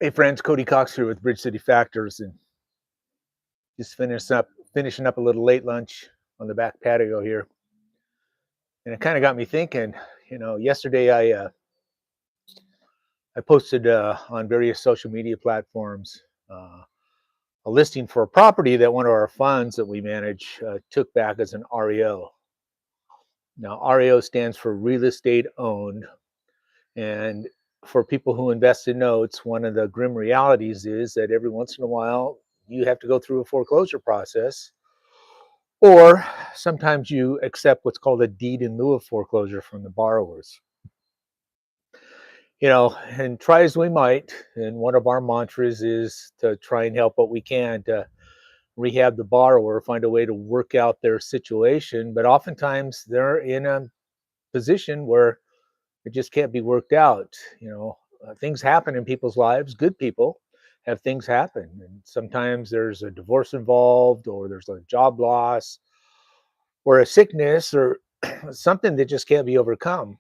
Hey friends, Cody Cox here with Bridge City Factors, and just finishing up a little late lunch on the back patio here. And it kind of got me thinking. Yesterday I posted on various social media platforms uh, a listing for a property that one of our funds that we manage took back as an REO. Now REO stands for real estate owned, and for people who invest in notes, one of the grim realities is that every once in a while you have to go through a foreclosure process. Or sometimes you accept what's called a deed in lieu of foreclosure from the borrowers. And try as we might, and one of our mantras is to try and help what we can to rehab the borrower, find a way to work out their situation. But oftentimes they're in a position where it just can't be worked out. Things happen in people's lives. Good people have things happen. And sometimes there's a divorce involved, or there's a job loss, or a sickness, or something that just can't be overcome.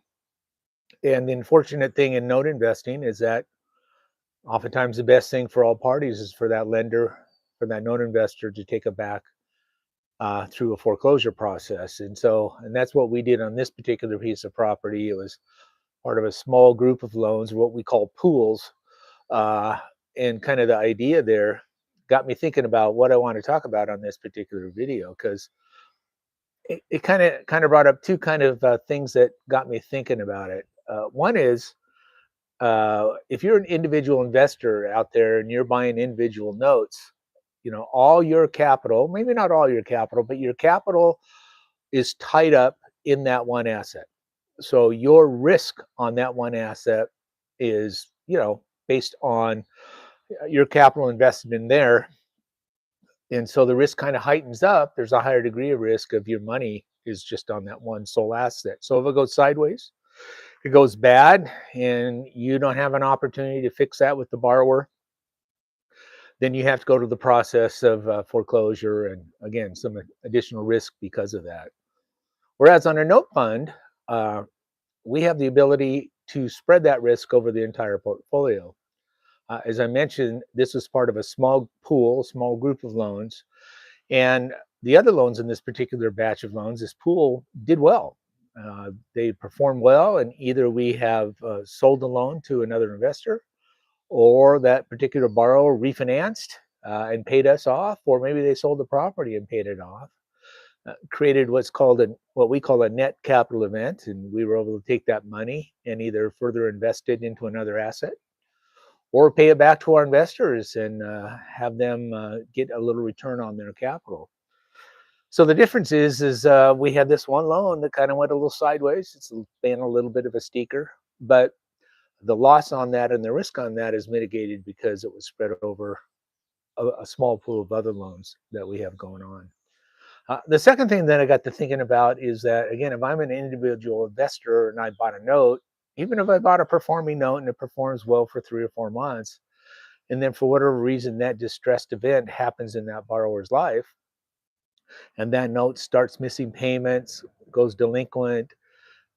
And the unfortunate thing in note investing is that oftentimes the best thing for all parties is for that lender, for that note investor to take it back through a foreclosure process. And that's what we did on this particular piece of property. It was part of a small group of loans, what we call pools. Uh, and kind of the idea there got me thinking about what I want to talk about on this particular video, because it kind of brought up two kind of things that got me thinking about it. One is, if you're an individual investor out there and you're buying individual notes, all your capital, maybe not all your capital, but your capital is tied up in that one asset. So your risk on that one asset is, based on your capital invested in there. And so the risk kind of heightens up. There's a higher degree of risk of your money is just on that one sole asset. So if it goes sideways, it goes bad, and you don't have an opportunity to fix that with the borrower, then you have to go to the process of foreclosure, and again, some additional risk because of that. Whereas on a note fund, uh, we have the ability to spread that risk over the entire portfolio. As I mentioned, this was part of a small pool, small group of loans. And the other loans in this particular batch of loans, this pool did well. They performed well, and either we have sold the loan to another investor, or that particular borrower refinanced and paid us off, or maybe they sold the property and paid it off. Created what we call a net capital event, and we were able to take that money and either further invest it into another asset, or pay it back to our investors and have them get a little return on their capital. So the difference is we had this one loan that kind of went a little sideways. It's been a little bit of a steeker, but the loss on that and the risk on that is mitigated because it was spread over a small pool of other loans that we have going on. The second thing that I got to thinking about is that, again, if I'm an individual investor and I bought a note, even if I bought a performing note and it performs well for 3 or 4 months, and then for whatever reason that distressed event happens in that borrower's life, and that note starts missing payments, goes delinquent,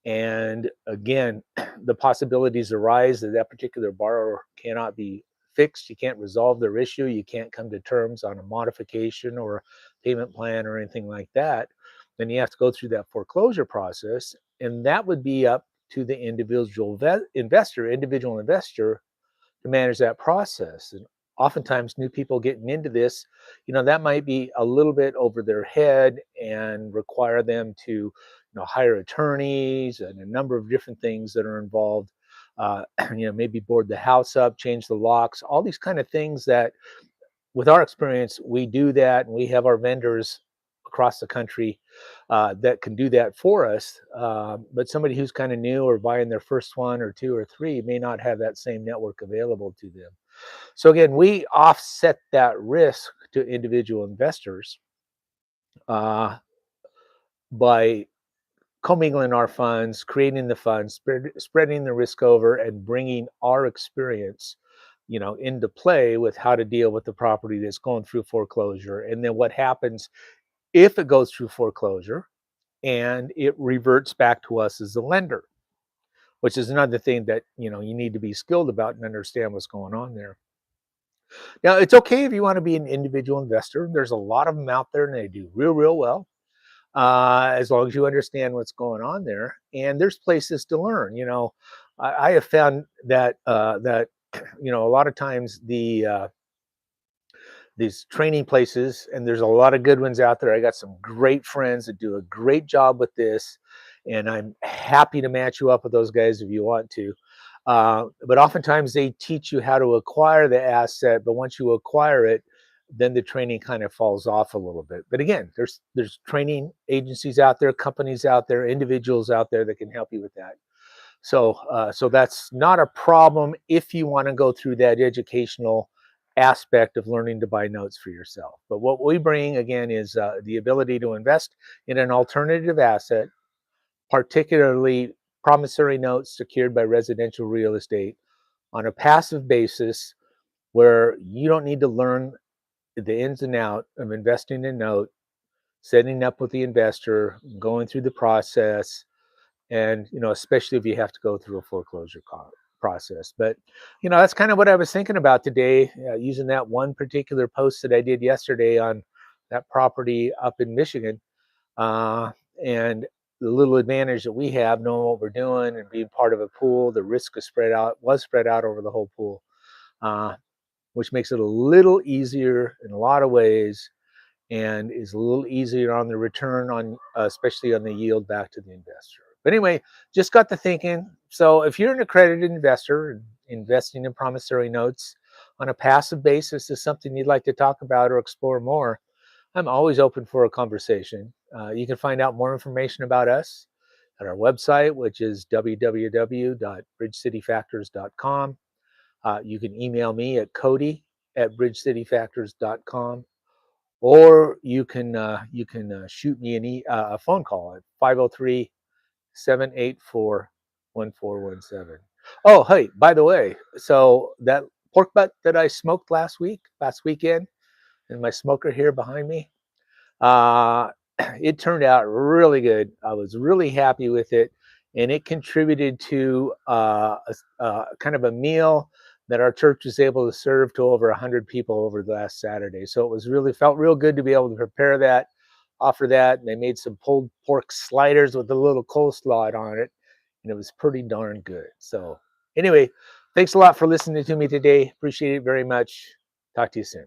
and again, the possibilities arise that that particular borrower cannot be fixed. You can't resolve their issue. You can't come to terms on a modification or a payment plan or anything like that. Then you have to go through that foreclosure process, and that would be up to the individual investor, to manage that process. And oftentimes, new people getting into this, that might be a little bit over their head and require them to, hire attorneys and a number of different things that are involved. Maybe board the house up, change the locks, all these kind of things that, with our experience, we do that, and we have our vendors across the country that can do that for us. But somebody who's kind of new or buying their first one or two or three may not have that same network available to them. So again, we offset that risk to individual investors uh, by commingling our funds, creating the funds, spreading the risk over, and bringing our experience, into play with how to deal with the property that's going through foreclosure, and then what happens if it goes through foreclosure and it reverts back to us as a lender, which is another thing that you need to be skilled about and understand what's going on there. Now, it's okay if you want to be an individual investor. There's a lot of them out there, and they do real, real well. As long as you understand what's going on there. And there's places to learn. I have found that a lot of times these training places, and there's a lot of good ones out there. I got some great friends that do a great job with this, and I'm happy to match you up with those guys if you want to. But oftentimes they teach you how to acquire the asset, but once you acquire it, then the training kind of falls off a little bit. But again, there's training agencies out there, companies out there, individuals out there that can help you with that. So that's not a problem if you want to go through that educational aspect of learning to buy notes for yourself. But what we bring again is the ability to invest in an alternative asset, particularly promissory notes secured by residential real estate on a passive basis where you don't need to learn the ins and out of investing in note, setting up with the investor, going through the process, and especially if you have to go through a foreclosure process. But that's kind of what I was thinking about today, using that one particular post that I did yesterday on that property up in Michigan, uh, and the little advantage that we have knowing what we're doing and being part of a pool. The risk is spread out over the whole pool, uh, which makes it a little easier in a lot of ways, and is a little easier on the return on, especially on the yield back to the investor. But anyway, just got to thinking. So if you're an accredited investor and investing in promissory notes on a passive basis is something you'd like to talk about or explore more, I'm always open for a conversation. You can find out more information about us at our website, which is www.bridgecityfactors.com. You can email me at cody@bridgecityfactors.com, or you can shoot me a phone call at 503-784-1417. Oh, hey, by the way, so that pork butt that I smoked last weekend, and my smoker here behind me, uh, it turned out really good. I was really happy with it, and it contributed to kind of a meal that our church was able to serve to over 100 people over the last Saturday. So it was really felt real good to be able to prepare that, offer that. And they made some pulled pork sliders with a little coleslaw on it, and it was pretty darn good. So anyway, thanks a lot for listening to me today. Appreciate it very much. Talk to you soon.